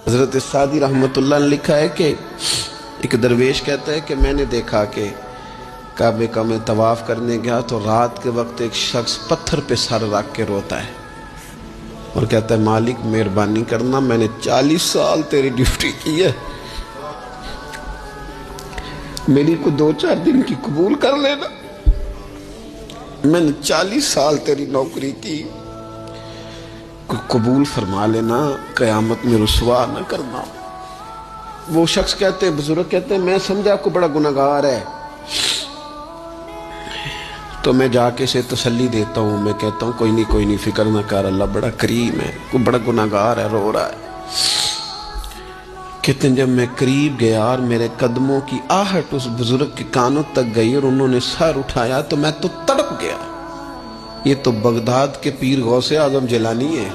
حضرت سعدی رحمتullah نے لکھا ہے کہ ایک درویش کہتا ہے کہ میں نے دیکھا کہ کعبے کا میں طواف کرنے گیا تو رات کے وقت ایک شخص پتھر پہ سر رکھ کے روتا ہے اور کہتا ہے مالک مہربانی کرنا، میں نے 40 سال تیری ڈیوٹی کی ہے، میری کو 2-4 دن کی قبول کر لینا، میں نے 40 سال تیری نوکری کی، قبول فرما لینا، قیامت میں رسوا نہ کرنا۔ وہ شخص کہتے ہیں، بزرگ کہتے ہیں، میں سمجھا کو بڑا گناہگار ہے تو میں جا کے اسے تسلی دیتا ہوں، میں کہتا ہوں کوئی نہیں فکر نہ کر، اللہ بڑا کریم ہے، کوئی بڑا گناہگار ہے، رو رہا ہے۔ کہتے ہیں جب میں قریب گیا اور میرے قدموں کی آہٹ اس بزرگ کے کانوں تک گئی اور انہوں نے سر اٹھایا تو میں تو تڑپ گیا۔ یہ تو بغداد کے پیر غوث اعظم جیلانی ہے۔